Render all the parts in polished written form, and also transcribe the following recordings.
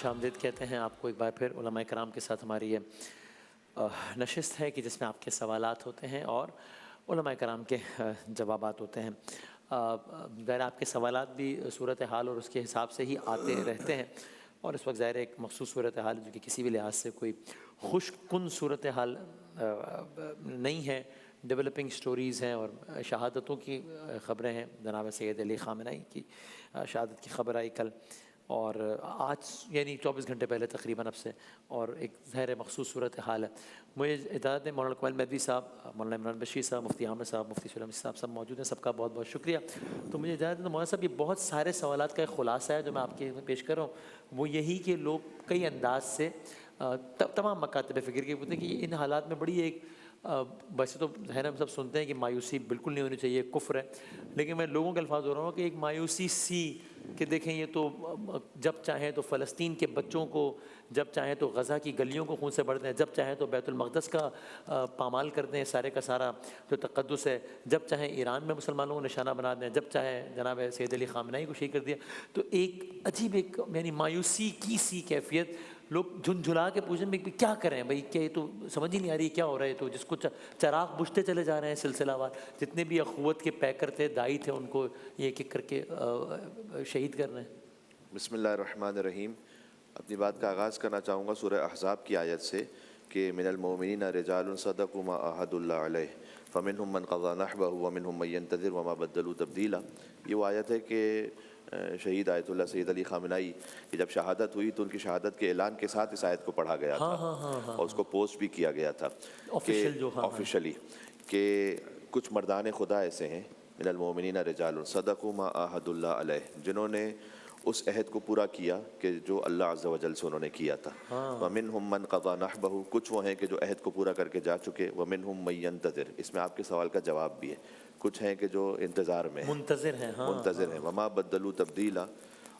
خوش آمدید کہتے ہیں آپ کو ایک بار پھر علماء کرام کے ساتھ ہماری یہ نشست ہے کہ جس میں آپ کے سوالات ہوتے ہیں اور علماء کرام کے جوابات ہوتے ہیں۔ ظاہر آپ کے سوالات بھی صورتحال اور اس کے حساب سے ہی آتے رہتے ہیں، اور اس وقت ظاہر ایک مخصوص صورتحال جو کہ کسی بھی لحاظ سے کوئی خوش کن صورتحال نہیں ہے، ڈیولپنگ سٹوریز ہیں اور شہادتوں کی خبریں ہیں۔ جناب سید علی خامنہئی کی شہادت کی خبر آئی کل، اور آج یعنی 24 گھنٹے پہلے تقریباً اب سے، اور ایک ظاہر مخصوص صورتحال ہے۔ مجھے اجازت ہے، مولانا اقبال مہدوی صاحب، مولانا عمران بشیر صاحب، مفتی عامر صاحب، مفتی سلیم صاحب سب موجود ہیں، سب کا بہت بہت شکریہ۔ تو مجھے اجازت ہے، تو مولانا صاحب یہ بہت سارے سوالات کا ایک خلاصہ ہے جو میں آپ کے پیش کر رہا ہوں، وہ یہی کہ لوگ کئی انداز سے تمام مکاتب فکر کے ہوتے ہیں کہ ان حالات میں بڑی ایک ویسے تو ظاہر ہم سب سنتے ہیں کہ مایوسی بالکل نہیں ہونی چاہیے، کفر ہے، لیکن میں لوگوں کے الفاظ ہو رہا ہوں کہ ایک مایوسی سی کہ دیکھیں یہ تو جب چاہیں تو فلسطین کے بچوں کو، جب چاہیں تو غزہ کی گلیوں کو خون سے بھر دیں، جب چاہیں تو بیت المقدس کا پامال کر دیں، سارے کا سارا جو تقدس ہے، جب چاہیں ایران میں مسلمانوں کو نشانہ بنا دیں، جب چاہیں جناب سید علی خامنہئی کو شہید کر دیا۔ تو ایک عجیب ایک یعنی مایوسی کی سی کیفیت، لوگ جھنجھلا کے پوچھیں بھائی کیا کریں، بھائی کیا یہ تو سمجھ ہی نہیں آ رہی کیا ہو رہا ہے، تو جس کو چراغ بجھتے چلے جا رہے ہیں سلسلہ وار، جتنے بھی اخوت کے پیکر تھے، دائی تھے، ان کو یہ ایک ایک کر کے شہید کر رہے ہیں۔ بسم اللہ الرحمن الرحیم۔ اپنی بات کا آغاز کرنا چاہوں گا سورہ احزاب کی آیت سے کہ من المؤمنین رجال صدقوا ما عاہدوا اللہ علیہ فمنہم من قضی نحبہ ومنہم من ینتظر وما بدلوا تبدیلا۔ یہ وہ آیت ہے کہ شہید آیت اللہ سید علی خامنہئی کی جب شہادت ہوئی تو ان کی شہادت کے اعلان کے ساتھ اس آیت کو پڑھا گیا تھا اور اس کو پوسٹ بھی کیا گیا تھا آفیشلی کہ کچھ مردان خدا ایسے ہیں من المؤمنین رجال صدقوا ما عاہدوا اللہ علیہ، جنہوں نے اس عہد کو پورا کیا کہ جو اللہ عز و جل سے انہوں نے کیا تھا۔ وَمِنْهُمْ مَنْ قَضَى نَحْبَهُ، کچھ وہ ہیں کہ جو عہد کو پورا کر کے جا چکے۔ وَمِنْهُمْ مَن يَنْتَظِرُ، اس میں آپ کے سوال کا جواب بھی ہے، کچھ ہیں کہ جو انتظار میں ہیں، منتظر ہیں۔ وَمَا بَدَّلُوا تَبْدِيلًا،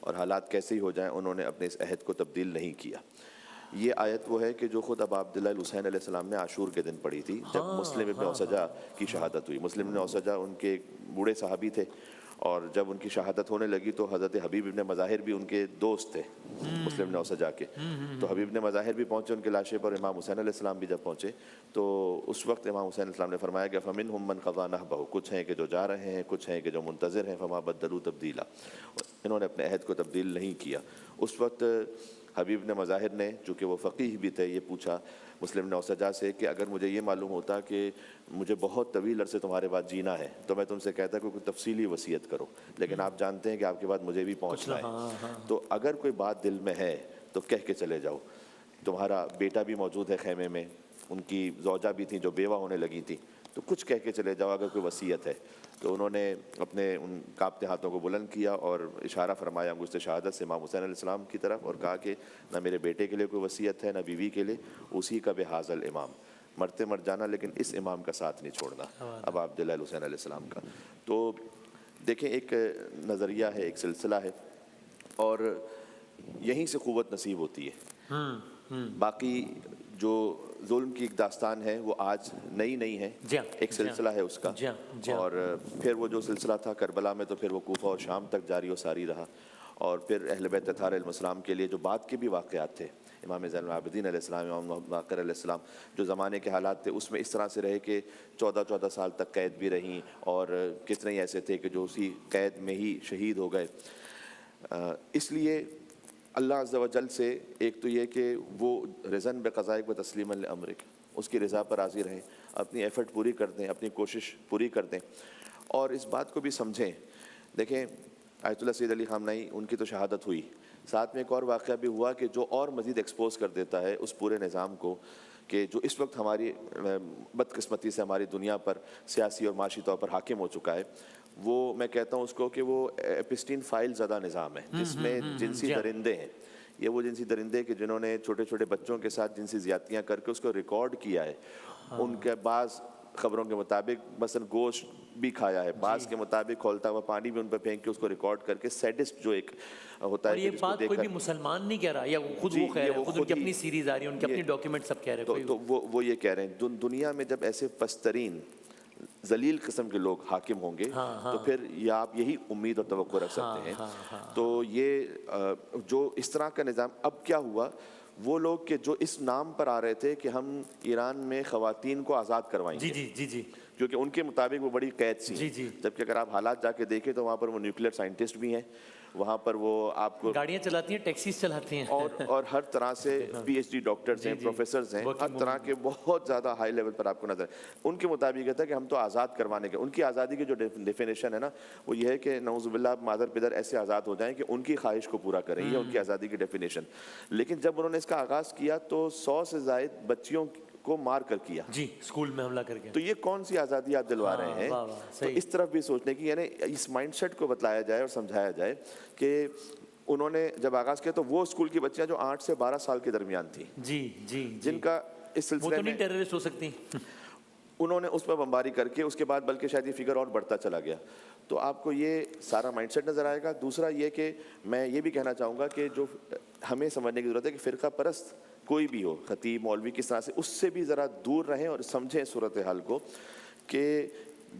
اور حالات کیسے ہی ہو جائیں انہوں نے اپنے اس عہد کو تبدیل نہیں کیا۔ یہ آیت وہ ہے کہ جو خود ابا عبداللہ الحسین علیہ السلام نے عاشور کے دن پڑھی تھی جب مسلم ابن اوسجہ کی شہادت ہوئی۔ مسلم ابن اوسجہ ان کے ایک بوڑھے صحابی تھے، اور جب ان کی شہادت ہونے لگی تو حضرت حبیب ابن مظاہر بھی ان کے دوست تھے مسلم ابن اوسجہ کے، تو حبیب ابن مظاہر بھی پہنچے ان کے لاشے پر، امام حسین علیہ السلام بھی جب پہنچے تو اس وقت امام حسین علیہ السلام نے فرمایا کہ فَمِنْهُمْ مَنْ قَضَى نَحْبَهُ، کچھ ہیں کہ جو جا رہے ہیں، کچھ ہیں کہ جو منتظر ہیں۔ فَمَا بَدَّلُوا تَبْدِيلًا، انہوں نے اپنے عہد کو تبدیل نہیں کیا۔ اس وقت حبیب ابن مظاہر نے، چونکہ وہ فقیہ بھی تھے، یہ پوچھا مسلم ابن اوسجہ سے کہ اگر مجھے یہ معلوم ہوتا کہ مجھے بہت طویل عرصے تمہارے بعد جینا ہے تو میں تم سے کہتا کہ کوئی تفصیلی وصیت کرو، لیکن آپ جانتے ہیں کہ آپ کے بعد مجھے بھی پہنچنا ہے، تو اگر کوئی بات دل میں ہے تو کہہ کے چلے جاؤ۔ تمہارا بیٹا بھی موجود ہے خیمے میں، ان کی زوجہ بھی تھیں جو بیوہ ہونے لگی تھیں، تو کچھ کہہ کے چلے جاؤ اگر کوئی وصیت ہے۔ تو انہوں نے اپنے ان کانپتے ہاتھوں کو بلند کیا اور اشارہ فرمایا انگشت شہادت سے امام حسین علیہ السلام کی طرف، اور کہا کہ نہ میرے بیٹے کے لیے کوئی وصیت ہے نہ بیوی کے لیے، اسی کا بحاظ الامام، مرتے مر جانا لیکن اس امام کا ساتھ نہیں چھوڑنا، ابا عبداللہ الحسین علیہ السلام کا۔ تو دیکھیں ایک نظریہ ہے، ایک سلسلہ ہے، اور یہیں سے قوت نصیب ہوتی ہے۔ باقی جو ظلم کی ایک داستان ہے وہ آج نئی نہیں ہے، ایک سلسلہ ہے اس کا، اور پھر وہ جو سلسلہ تھا کربلا میں تو پھر وہ کوفہ اور شام تک جاری و ساری رہا، اور پھر اہل بیت اطہار علیہ السلام کے لیے جو بعد کے بھی واقعات تھے، امام زین العابدین علیہ السلام، امام محمد باقر علیہ السلام، جو زمانے کے حالات تھے اس میں اس طرح سے رہے کہ 14 سال تک قید بھی رہیں، اور کتنے ہی ایسے تھے کہ جو اسی قید میں ہی شہید ہو گئے۔ اس لیے اللہ عز و جل سے ایک تو یہ کہ وہ رضاً بقضائک و تسلیما لامرک، اس کی رضا پر راضی رہیں، اپنی ایفرٹ پوری کر دیں، اپنی کوشش پوری کر دیں، اور اس بات کو بھی سمجھیں۔ دیکھیں آیت اللہ سید علی خامنہئی ان کی تو شہادت ہوئی، ساتھ میں ایک اور واقعہ بھی ہوا کہ جو اور مزید ایکسپوز کر دیتا ہے اس پورے نظام کو کہ جو اس وقت ہماری بدقسمتی سے ہماری دنیا پر سیاسی اور معاشی طور پر حاکم ہو چکا ہے، وہ میں کہتا ہوں اس کو کہ وہ ایپسٹین فائل زدہ نظام ہے جس میں جنسی درندے ہیں۔ یہ وہ جنسی درندے کہ جنہوں نے چھوٹے چھوٹے بچوں کے ساتھ جنسی زیادتیاں کر کے اس کو ریکارڈ کیا ہے، ان کے بعض خبروں کے مطابق مثلا گوشت بھی کھایا ہے، بعض کے مطابق کھولتا ہوا پانی بھی ان پہ پھینک کے اس کو ریکارڈ کر کے سیڈسٹ جو ایک ہوتا ہے، اور یہ بات کوئی بھی مسلمان نہیں کہہ رہا، یا خود وہ کہہ رہے ہیں، خود ان کی اپنی سیریز آ رہی ہے، ان کے اپنی ڈاکیومنٹ سب کہہ رہے ہیں، تو وہ یہ کہہ رہے ہیں۔ دنیا میں جب ایسے پسترین ذلیل قسم کے لوگ حاکم ہوں گے تو پھر یا آپ یہی امید اور توقع رکھ سکتے ہیں. تو یہ جو اس طرح کا نظام اب کیا ہوا، وہ لوگ کہ جو اس نام پر آ رہے تھے کہ ہم ایران میں خواتین کو آزاد کروائیں گے، جی کیونکہ ان کے مطابق وہ بڑی قید سی ہیں، جبکہ اگر آپ حالات جا کے دیکھیں تو وہاں پر وہ نیوکلیئر سائنٹسٹ بھی ہیں، وہاں پر وہ آپ کو گاڑیاں چلاتی ہیں، ٹیکسیز چلاتی ہیں، اور ہر طرح سے پی ایچ ڈی ڈاکٹرز ہیں، پروفیسرز ہیں، ہر طرح کے بہت زیادہ ہائی لیول پر آپ کو نظر. ان کے مطابق یہ تھا کہ ہم تو آزاد کروانے کے، ان کی آزادی کی جو ڈیفینیشن ہے نا وہ یہ ہے کہ نعوذ باللہ مادر پدر ایسے آزاد ہو جائیں کہ ان کی خواہش کو پورا کریں، یہ ان کی آزادی کی ڈیفینیشن. لیکن جب انہوں نے اس کا آغاز کیا تو 100 سے زائد بچیوں کو مار کر کیا، جی اسکول میں حملہ کر کے. تو یہ کون سی آزادی آپ دلوا رہے ہیں؟ تو اس طرف بھی سوچنے کی، یعنی اس مائنڈ سیٹ کو بتلایا جائے اور سمجھایا جائے کہ انہوں نے جب آغاز کیا تو وہ اسکول کی بچیاں جو 8 سے 12 سال کے درمیان تھیں، جن کا اس سلسلے وہ تو میں نہیں ٹیررسٹ ہو سکتی، انہوں نے اس پر بمباری کر کے اس کے بعد بلکہ شاید یہ فگر اور بڑھتا چلا گیا. تو آپ کو یہ سارا مائنڈ سیٹ نظر آئے گا. دوسرا یہ کہ میں یہ بھی کہنا چاہوں گا کہ جو ہمیں سمجھنے کی ضرورت ہے کہ فرقہ پرست کوئی بھی ہو، خطیب مولوی کس طرح سے، اس سے بھی ذرا دور رہیں اور سمجھیں صورتحال کو. کہ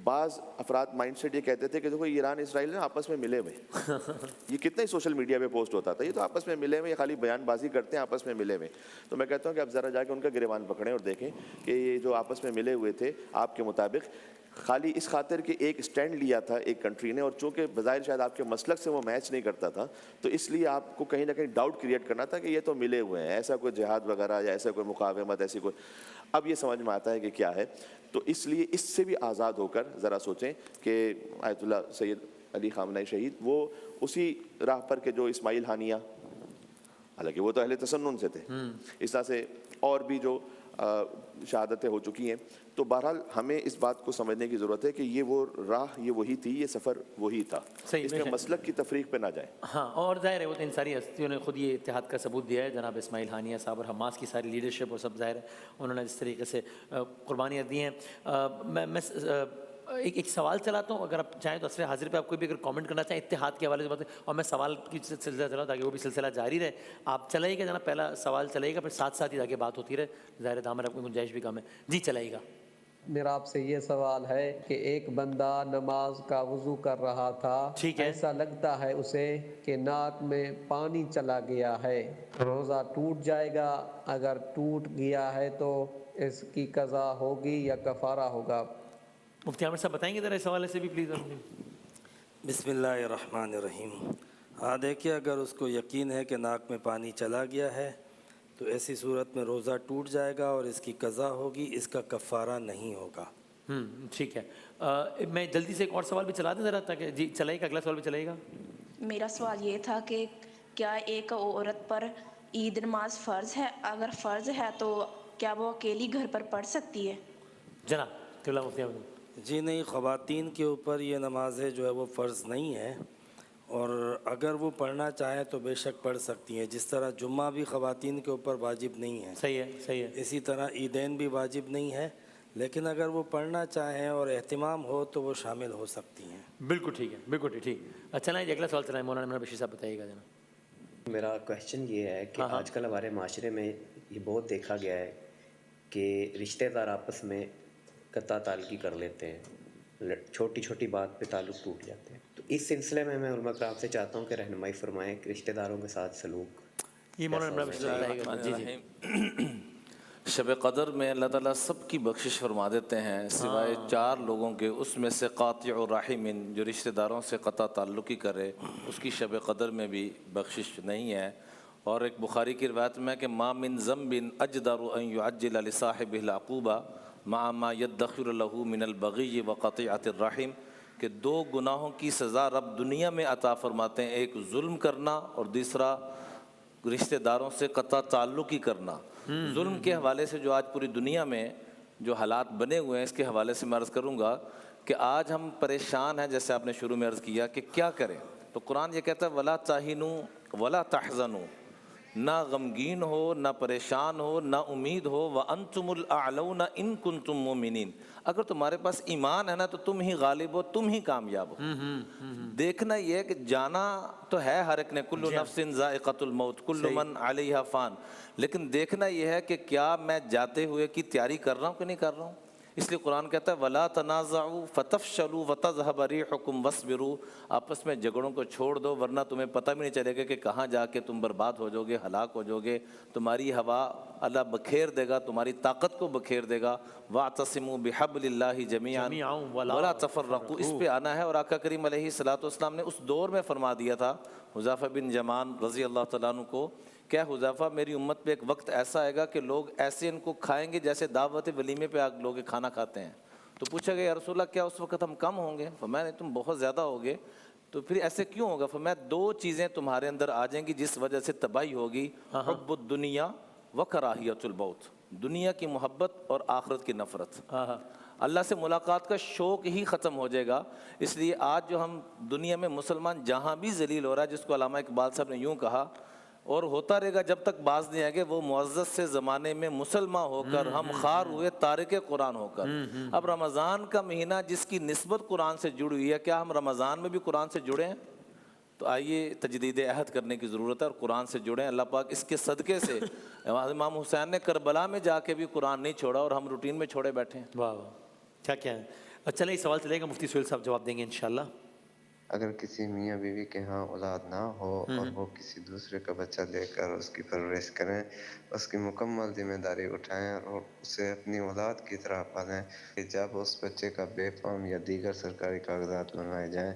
بعض افراد مائنڈ سیٹ یہ کہتے تھے کہ دیکھو ایران اسرائیل آپس میں ملے ہوئے، یہ کتنا ہی سوشل میڈیا پہ پوسٹ ہوتا تھا، یہ تو آپس میں ملے ہوئے، یہ خالی بیان بازی کرتے ہیں آپس میں ملے ہوئے. تو میں کہتا ہوں کہ آپ ذرا جا کے ان کا گریبان پکڑیں اور دیکھیں کہ یہ جو آپس میں ملے ہوئے تھے آپ کے مطابق خالی اس خاطر کہ ایک سٹینڈ لیا تھا ایک کنٹری نے، اور چونکہ بظاہر شاید آپ کے مسلک سے وہ میچ نہیں کرتا تھا، تو اس لیے آپ کو کہیں نہ کہیں ڈاؤٹ کریٹ کرنا تھا کہ یہ تو ملے ہوئے ہیں، ایسا کوئی جہاد وغیرہ یا ایسا کوئی مقاومت ایسی کوئی. اب یہ سمجھ میں آتا ہے کہ کیا ہے. تو اس لیے اس سے بھی آزاد ہو کر ذرا سوچیں کہ آیت اللہ سید علی خامنہئی شہید وہ اسی راہ پر کہ جو اسماعیل ہانیہ، حالانکہ وہ تو اہل تسنن سے تھے، اس طرح سے اور بھی جو شہادتیں ہو چکی ہیں. تو بہرحال ہمیں اس بات کو سمجھنے کی ضرورت ہے کہ یہ وہ راہ یہ وہی تھی، یہ سفر وہی تھا، اس میں مسلک کی تفریق پہ نہ جائیں. ہاں، اور ظاہر ہے وہ تو ان ساری ہستیوں نے خود یہ اتحاد کا ثبوت دیا ہے. جناب اسماعیل ہانیہ صاحب اور حماس کی ساری لیڈرشپ اور سب، ظاہر ہے انہوں نے جس طریقے سے قربانیاں دی ہیں. میں ایک سوال چلاتا ہوں، اگر آپ چاہیں تو عصر حاضر پہ آپ کوئی بھی اگر کامنٹ کرنا چاہیں اتحاد کے حوالے سے بات، اور میں سوال کی سلسلہ چلاؤں تاکہ وہ بھی سلسلہ جاری رہے. آپ چلائیے گا جناب، پہلا سوال چلائیے گا، پھر ساتھ ساتھ ہی تاکہ بات ہوتی رہے. ظاہر دامن آپ کی گنجائش بھی کم ہے. جی چلائیے گا. میرا آپ سے یہ سوال ہے کہ ایک بندہ نماز کا وضو کر رہا تھا، ایسا لگتا ہے اسے کہ ناک میں پانی چلا گیا ہے، روزہ ٹوٹ جائے گا؟ اگر ٹوٹ گیا ہے تو اس کی قضا ہوگی یا کفارہ ہوگا؟ مفتی عامر صاحب بتائیں گے ذرا اس حوالے سے بھی پلیز. بسم اللہ الرحمن الرحیم. ہاں دیکھیے، اگر اس کو یقین ہے کہ ناک میں پانی چلا گیا ہے تو ایسی صورت میں روزہ ٹوٹ جائے گا اور اس کی قضا ہوگی، اس کا کفارہ نہیں ہوگا. ٹھیک ہے. میں جلدی سے ایک اور سوال بھی چلا دیں ذرا تاکہ جی چلائیے گا، اگلا سوال بھی چلائیے گا. میرا سوال یہ تھا کہ کیا ایک عورت پر عید نماز فرض ہے؟ اگر فرض ہے تو کیا وہ اکیلی گھر پر پڑھ سکتی ہے؟ جناب قبلہ مفتی عامر. جی نہیں، خواتین کے اوپر یہ نمازیں جو ہے وہ فرض نہیں ہے، اور اگر وہ پڑھنا چاہیں تو بے شک پڑھ سکتی ہیں. جس طرح جمعہ بھی خواتین کے اوپر واجب نہیں ہے، صحیح ہے صحیح ہے، اسی طرح عیدین بھی واجب نہیں ہے، لیکن اگر وہ پڑھنا چاہیں اور اہتمام ہو تو وہ شامل ہو سکتی ہیں. بالکل ٹھیک ہے بالکل ٹھیک. اچھا نا، اگلا سوال چلائیں. مولانا بشیر صاحب بتائیے گا جناب. میرا کویشچن یہ ہے کہ آج کل ہمارے معاشرے میں یہ بہت دیکھا گیا ہے کہ رشتہ دار آپس میں قطع تعلقی کر لیتے ہیں، چھوٹی چھوٹی بات پہ تعلق ٹوٹ جاتے ہیں. تو اس سلسلے میں علماء کرام سے چاہتا ہوں کہ رہنمائی فرمائیں کہ رشتہ داروں کے ساتھ سلوک. یہ مولانا بشیر صاحب بتائیے گا. جی جی. شب قدر میں اللہ تعالیٰ سب کی بخشش فرما دیتے ہیں سوائے 4 لوگوں کے. اس میں سے قاطع الرحم، جو رشتہ داروں سے قطع تعلقی کرے، اس کی شب قدر میں بھی بخشش نہیں ہے. اور ایک بخاری کی روایت میں کہ ما من ذنب اجدر ان يعجل لصاحبه العقوبہ مع ما يدخر له من البغي وقطيعة الرحم، کہ 2 گناہوں کی سزا رب دنیا میں عطا فرماتے ہیں، ایک ظلم کرنا اور دوسرا رشتہ داروں سے قطع تعلقی کرنا. ظلم کے حوالے سے جو آج پوری دنیا میں جو حالات بنے ہوئے ہیں، اس کے حوالے سے میں عرض کروں گا کہ آج ہم پریشان ہیں. جیسے آپ نے شروع میں عرض کیا کہ کیا کریں، تو قرآن یہ کہتا ہے وَلَا تَهِنُوا وَلَا تَحْزَنُوا، نہ غمگین ہو، نہ پریشان ہو، نہ امید ہو. وَأَنْتُمُ الْأَعْلَوْنَ إِن كُنْتُم مُؤْمِنِينَ، اگر تمہارے پاس ایمان ہے نا تو تم ہی غالب ہو، تم ہی کامیاب ہو. دیکھنا یہ ہے کہ جانا تو ہے ہر ایک نے، کل نفس ذائقۃ الموت کل من علیہا فان، لیکن دیکھنا یہ ہے کہ کیا میں جاتے ہوئے کی تیاری کر رہا ہوں کہ نہیں کر رہا ہوں. اس لیے قرآن کہتا ہے وَلَا تَنَازَعُوا فَتَفْشَلُوا وَتَذْهَبَ رِيحُكُمْ وَاصْبِرُوا، آپس میں جھگڑوں کو چھوڑ دو ورنہ تمہیں پتہ بھی نہیں چلے گا کہ کہاں جا کے تم برباد ہو جاؤ گے، ہلاک ہو جاؤ گے۔ تمہاری ہوا اللہ بکھیر دے گا، تمہاری طاقت کو بکھیر دے گا۔ وَاعْتَصِمُوا بِحَبْلِ اللَّهِ جَمِيعًا وَلَا تَفَرَّقُوا، اس پہ آنا ہے۔ اور آقا کریم علیہ السلام نے اس دور میں فرما دیا تھا حذیفہ بن یمان رضی اللہ تعالیٰ عنہ کو، کیا حذیفہ میری امت پہ ایک وقت ایسا آئے گا کہ لوگ ایسے ان کو کھائیں گے جیسے دعوت ولیمے پہ لوگ کھانا کھاتے ہیں۔ تو پوچھا گیا یا رسول اللہ کیا اس وقت ہم کم ہوں گے؟ فرمایا نہیں، تم بہت زیادہ ہوگے۔ تو پھر ایسے کیوں ہوگا؟ فرمایا دو چیزیں تمہارے اندر آ جائیں گی جس وجہ سے تباہی ہوگی، حب الدنیا و کراہیت الموت، دنیا کی محبت اور آخرت کی نفرت۔ اللہ سے ملاقات کا شوق ہی ختم ہو جائے گا۔ اس لیے آج جو ہم دنیا میں مسلمان جہاں بھی ذلیل ہو رہا ہے، جس کو علامہ اقبال صاحب نے یوں کہا اور ہوتا رہے گا جب تک باز نہیں آئے گے، وہ معزز سے زمانے میں مسلمان ہو کر ہم خار ہوئے تارک قرآن ہو کر۔ اب رمضان کا مہینہ جس کی نسبت قرآن سے جڑی ہوئی ہے، کیا ہم رمضان میں بھی قرآن سے جڑے ہیں؟ تو آئیے تجدید عہد کرنے کی ضرورت ہے اور قرآن سے جڑیں۔ اللہ پاک اس کے صدقے سے امام حسین نے کربلا میں جا کے بھی قرآن نہیں چھوڑا اور ہم روٹین میں چھوڑے بیٹھے ہیں۔ واہ واہ، کیا ہے۔ چلیں اس سوال چلے گا، مفتی سہیل صاحب جواب دیں گے انشاءاللہ۔ اگر کسی میاں بیوی کے ہاں اولاد نہ ہو اور وہ کسی دوسرے کا بچہ لے کر اس کی پرورش کریں، اس کی مکمل ذمہ داری اٹھائیں اور اسے اپنی اولاد کی طرح پالیں، کہ جب اس بچے کا بے فام یا دیگر سرکاری کاغذات بنوائے جائیں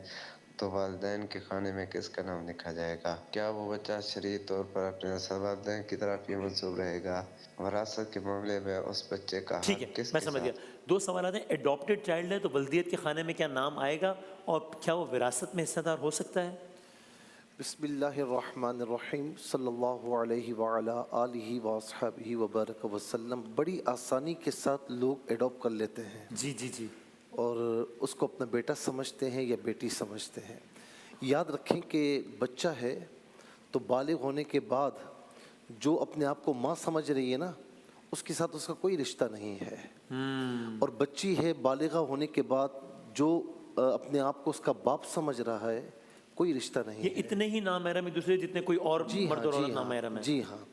تو والدین کے کھانے میں کس کا نام لکھا جائے گا؟ کیا وہ بچہ شرعی طور پر اپنے اصل والدین کی طرف ہی منسوب رہے گا؟ وراثت کے معاملے میں اس بچے کا ٹھیک ہے، حق کس میں کے سمجھ گیا۔ ساتھ؟ دو سوالات ہیں، ایڈاپٹڈ چائلڈ ہے تو ولدیت کے خانے میں کیا نام آئے گا، اور کیا وہ وراثت میں حصہ دار ہو سکتا ہے؟ بسم اللہ الرحمن الرحیم، صلی اللہ علیہ وعلا آلہ واصحابہ وبارک وسلم۔ بڑی آسانی کے ساتھ لوگ ایڈاپٹ کر لیتے ہیں جی جی جی، اور اس کو اپنا بیٹا سمجھتے ہیں یا بیٹی سمجھتے ہیں۔ یاد رکھیں کہ بچہ ہے تو بالغ ہونے کے بعد جو اپنے آپ کو ماں سمجھ رہی ہے نا، اس کے ساتھ اس کا کوئی رشتہ نہیں ہے، اور بچی ہے بالغہ ہونے کے بعد جو اپنے آپ کو اس کا باپ سمجھ رہا ہے، کوئی رشتہ نہیں یہ ہے۔ اتنے ہی نامحرم دوسرے جتنے کوئی اور مرد اور عورت نامحرم ہے؟ جی ہاں،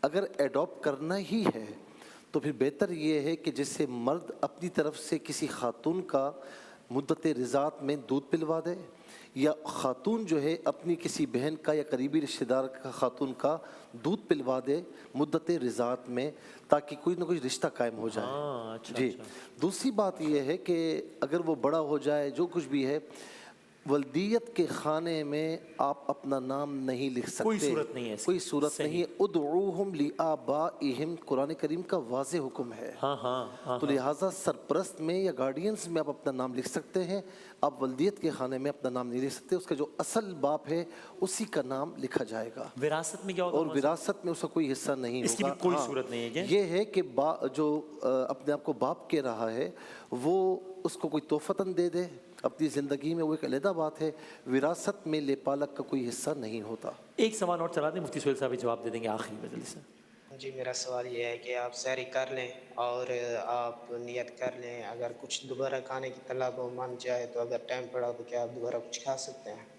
اگر ایڈاپٹ کرنا ہی ہے تو پھر بہتر یہ ہے کہ جیسے مرد اپنی طرف سے کسی خاتون کا مدت رضاعت میں دودھ پلوا دے، یا خاتون جو ہے اپنی کسی بہن کا یا قریبی رشتہ دار کا خاتون کا دودھ پلوا دے مدت رضاعت میں، تاکہ کوئی نہ کوئی رشتہ قائم ہو جائے۔ جی، دوسری بات یہ ہے کہ اگر وہ بڑا ہو جائے، جو کچھ بھی ہے، ولدیت کے خانے میں آپ اپنا نام نہیں لکھ سکتے، کوئی صورت نہیں ہے، کوئی صورت نہیں ہے۔ ادعوہم لآبائہم قرآن کریم کا واضح حکم ہے، تو لہٰذا سرپرست میں یا گارڈینز میں آپ اپنا نام لکھ سکتے ہیں، آپ ولدیت کے خانے میں اپنا نام نہیں لکھ سکتے۔ اس کا جو اصل باپ ہے اسی کا نام لکھا جائے گا۔ وراثت میں کیا ہوگا؟ اور وراثت میں اس کا کوئی حصہ نہیں ہوگا۔ اس کی بھی کوئی صورت نہیں ہے؟ یہ ہے کہ جو اپنے آپ کو باپ کہہ رہا ہے وہ اس کو کوئی تحفتاً دے دے اپنی زندگی میں، وہ ایک علیحدہ بات ہے، وراثت میں لے پالک کا کوئی حصہ نہیں ہوتا۔ ایک سوال اور چلا دیں، مفتی سہیل صاحب جواب دے دیں گے آخری میں جلدی سے۔ جی، میرا سوال یہ ہے کہ آپ سحری کر لیں اور آپ نیت کر لیں، اگر کچھ دوبارہ کھانے کی طلب من جائے تو اگر ٹائم پڑا تو کیا آپ دوبارہ کچھ کھا سکتے ہیں؟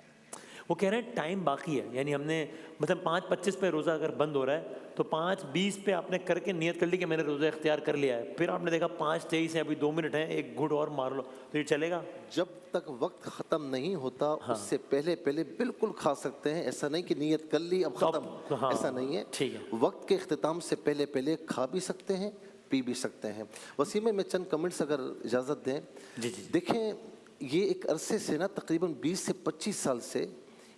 وہ کہہ رہے ہیں ٹائم باقی ہے، یعنی ہم نے مطلب 5:25 پہ روزہ اگر بند ہو رہا ہے تو 5:20 پہ آپ نے کر کے نیت کر لی کہ میں نے روزہ اختیار کر لیا ہے، پھر آپ نے دیکھا 5:23 ہے، ابھی 2 منٹ ہیں، ایک گھٹ اور مار لو، تو یہ چلے گا؟ جب تک وقت ختم نہیں ہوتا اس سے پہلے بالکل کھا سکتے ہیں، ایسا نہیں کہ نیت کر لی اب ختم، ایسا نہیں ہے۔ وقت کے اختتام سے پہلے کھا بھی سکتے ہیں، پی بھی سکتے ہیں۔ وسیم میں چند کمنٹس اگر اجازت دیں۔ دیکھیں، یہ ایک عرصے سے نا تقریباً 20 سے 25 سال سے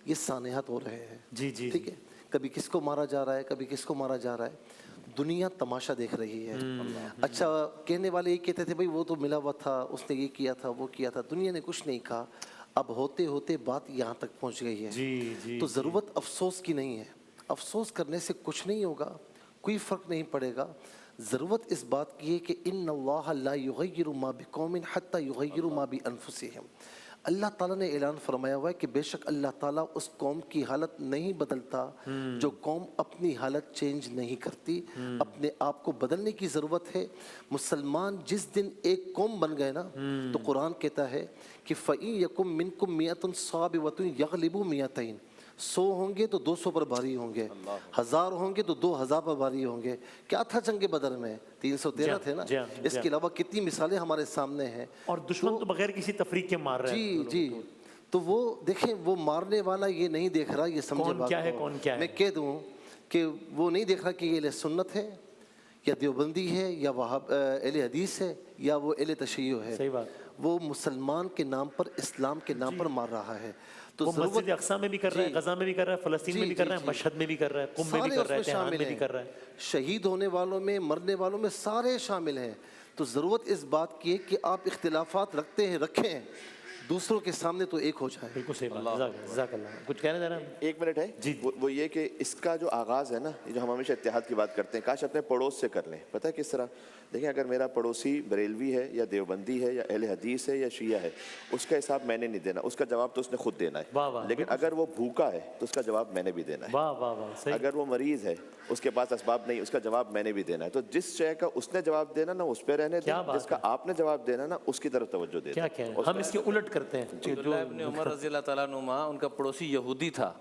یہ سانحات ہو رہے ہیں، ٹھیک ہے، کبھی کس کو مارا جا رہا ہے، کبھی کس کو مارا جا رہا ہے، دنیا تماشا دیکھ رہی ہے۔ اچھا، کہنے والے یہ کہتے تھے بھائی وہ تو ملا ہوا تھا، اس نے یہ کیا تھا، وہ کیا تھا، دنیا نے کچھ نہیں کہا۔ اب ہوتے ہوتے بات یہاں تک پہنچ گئی ہے، تو ضرورت افسوس کی نہیں ہے، افسوس کرنے سے کچھ نہیں ہوگا، کوئی فرق نہیں پڑے گا۔ ضرورت اس بات کی ہے کہ ان اللہ لا یغیر ما بقوم حتی یغیروا ما بانفسہم۔ اللہ تعالیٰ نے اعلان فرمایا ہوا ہے کہ بے شک اللہ تعالیٰ اس قوم کی حالت نہیں بدلتا جو قوم اپنی حالت چینج نہیں کرتی۔ اپنے آپ کو بدلنے کی ضرورت ہے۔ مسلمان جس دن ایک قوم بن گئے نا، تو قرآن کہتا ہے کہ فَإِن يَكُن مِّنكُم مِّئَةٌ صَابِرَةٌ يَغْلِبُوا مِئَتَيْنِ، 100 ہوں گے تو 200 پر بھاری ہوں گے، 1000 ہوں گے تو 2000 پر بھاری ہوں گے۔ کیا تھا جنگ بدر میں؟ 313 تھے نا۔ اس کے علاوہ کتنی مثالیں ہمارے سامنے ہیں، اور دشمن تو بغیر کسی تفریق کے مار رہے ہیں۔ جی جی، تو وہ دیکھیں، وہ مارنے والا یہ نہیں دیکھ رہا، یہ سمجھے کون کیا ہے کون کیا ہے۔ میں کہہ دوں کہ وہ نہیں دیکھ رہا کہ یہ اہل سنت ہے یا دیوبندی ہے یا اہل حدیث ہے یا وہ اہل تشیع ہے۔ صحیح بات۔ وہ مسلمان کے نام پر، اسلام کے نام پر مار رہا ہے۔ تو وہ مسجد اقصی میں بھی کر رہا ہے، غزہ میں بھی کر رہا ہے، فلسطین میں بھی کر رہا ہے، مشہد میں بھی کر رہا ہے، قم میں بھی کر رہا ہے، تہران میں بھی کر رہا ہے۔ شہید ہونے والوں میں، مرنے والوں میں سارے شامل ہیں۔ تو ضرورت اس بات کی ہے کہ آپ اختلافات رکھتے ہیں، رکھیں، دوسروں کے سامنے تو ایک ہو جائے۔ بالکل صحیح بات، جزاک اللہ۔ کچھ کہنا چاہ رہے ہیں؟ 1 منٹ ہے وہ یہ کہ اس کا جو آغاز ہے نا، جو ہم ہمیشہ اتحاد کی بات کرتے ہیں، کاش اپنے پڑوس سے کر لیں۔ پتہ ہے کس طرح؟ دیکھیں، اگر میرا پڑوسی بریلوی ہے یا دیوبندی ہے یا اہل حدیث ہے یا شیعہ ہے، اس کا حساب میں نے نہیں دینا، اس کا جواب تو اس نے خود دینا ہے۔ لیکن اگر وہ بھوکا ہے تو اس کا جواب میں نے بھی دینا ہے۔ اگر وہ مریض ہے، اس کے پاس اسباب نہیں، اس کا جواب میں نے بھی دینا ہے۔ تو جس شے کا اس نے جواب دینا نا، اس پہ رہنے دیں، جس کا آپ نے جواب دینا نا، اس کی طرف توجہ دیں۔ کیا کہیں، ہم اس کے الٹ کرتے ہیں۔ عبداللہ ابن عمر رضی اللہ تعالیٰ عنہما، ان کا پڑوسی یہودی تھا،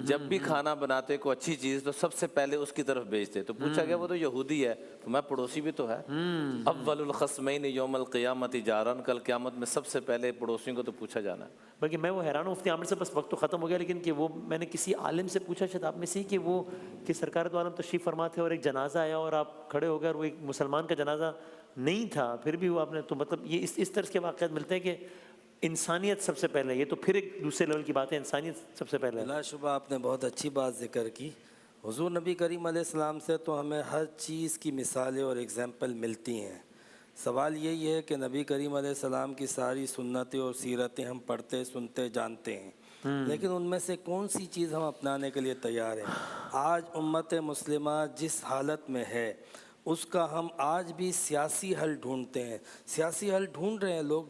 جب بھی کھانا بناتے کو اچھی چیز تو سب سے پہلے اس کی طرف بھیجتے۔ تو پوچھا گیا وہ تو یہودی ہے، تو میں پڑوسی بھی تو ہے۔ اول الخصمین یوم القیامت جارن، کل قیامت میں سب سے پہلے پڑوسیوں کو تو پوچھا جانا ہے۔ بلکہ میں وہ حیران ہوں مفتی عامر سے، بس وقت تو ختم ہو گیا، لیکن کہ وہ میں نے کسی عالم سے پوچھا، شاید آپ میں سے، کہ وہ کہ سرکار دو عالم تشریف فرما تھے اور ایک جنازہ آیا اور آپ کھڑے ہو گئے اور وہ ایک مسلمان کا جنازہ نہیں تھا، پھر بھی وہ آپ نے، تو مطلب یہ اس طرح کے واقعات ملتے ہیں کہ انسانیت سب سے پہلے، یہ تو پھر ایک دوسرے لیول کی بات ہے، انسانیت سب سے پہلے۔ بلا شبہ آپ نے بہت اچھی بات ذکر کی۔ حضور نبی کریم علیہ السلام سے تو ہمیں ہر چیز کی مثالیں اور اگزامپل ملتی ہیں۔ سوال یہی ہے کہ نبی کریم علیہ السلام کی ساری سنتیں اور سیرتیں ہم پڑھتے، سنتے، جانتے ہیں، لیکن ان میں سے کون سی چیز ہم اپنانے کے لیے تیار ہیں؟ آج امت مسلمہ جس حالت میں ہے، اس کا ہم آج بھی سیاسی حل ڈھونڈتے ہیں، سیاسی حل ڈھونڈ رہے ہیں لوگ،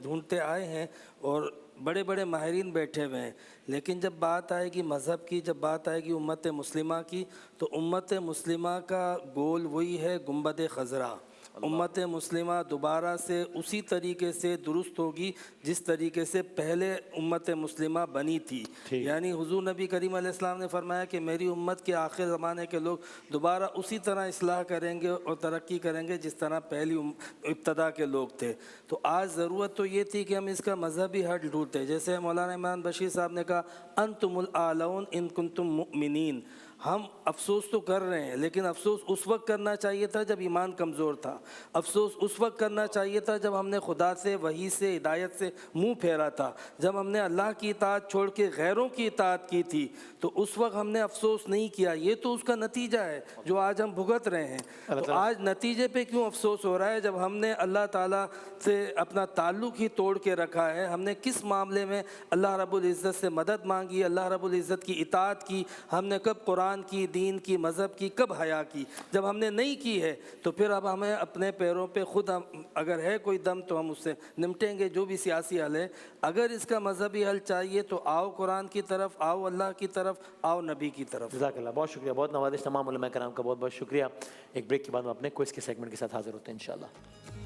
ڈھونڈتے آئے ہیں، اور بڑے بڑے ماہرین بیٹھے ہوئے ہیں، لیکن جب بات آئے گی مذہب کی، جب بات آئے گی امت مسلمہ کی، تو امت مسلمہ کا گول وہی ہے، گنبد خضرا۔ امت مسلمہ دوبارہ سے اسی طریقے سے درست ہوگی جس طریقے سے پہلے امت مسلمہ بنی تھی۔ یعنی حضور نبی کریم علیہ السلام نے فرمایا کہ میری امت کے آخر زمانے کے لوگ دوبارہ اسی طرح اصلاح کریں گے اور ترقی کریں گے جس طرح پہلی ابتدا کے لوگ تھے۔ تو آج ضرورت تو یہ تھی کہ ہم اس کا مذہبی حل ڈھونڈتے، جیسے مولانا عمران بشیر صاحب نے کہا انتم الاعلون ان کنتم مؤمنین۔ ہم افسوس تو کر رہے ہیں، لیکن افسوس اس وقت کرنا چاہیے تھا جب ایمان کمزور تھا، افسوس اس وقت کرنا چاہیے تھا جب ہم نے خدا سے، وحی سے، ہدایت سے منہ پھیرا تھا، جب ہم نے اللہ کی اطاعت چھوڑ کے غیروں کی اطاعت کی تھی، تو اس وقت ہم نے افسوس نہیں کیا۔ یہ تو اس کا نتیجہ ہے جو آج ہم بھگت رہے ہیں۔ تو آج نتیجے پہ کیوں افسوس ہو رہا ہے جب ہم نے اللہ تعالیٰ سے اپنا تعلق ہی توڑ کے رکھا ہے؟ ہم نے کس معاملے میں اللہ رب العزت سے مدد مانگی، اللہ رب العزت کی اطاعت کی؟ ہم نے کب قرآن کی، دین کی، مذہب کی کب حیا کی؟ جب ہم نے نہیں کی ہے تو پھر اب ہمیں اپنے پیروں پہ خود، اگر ہے کوئی دم تو ہم اس سے نمٹیں گے، جو بھی سیاسی حل ہے۔ اگر اس کا مذہبی حل چاہیے تو آؤ قرآن کی طرف، آؤ اللہ کی طرف، آؤ نبی کی طرف۔ جزاک اللہ، بہت شکریہ، بہت نوازش، تمام علماء کرام کا بہت بہت شکریہ۔ ایک بریک کے بعد ہم اپنے کوئز کے سیگمنٹ کے ساتھ حاضر ہوتے ہیں انشاءاللہ۔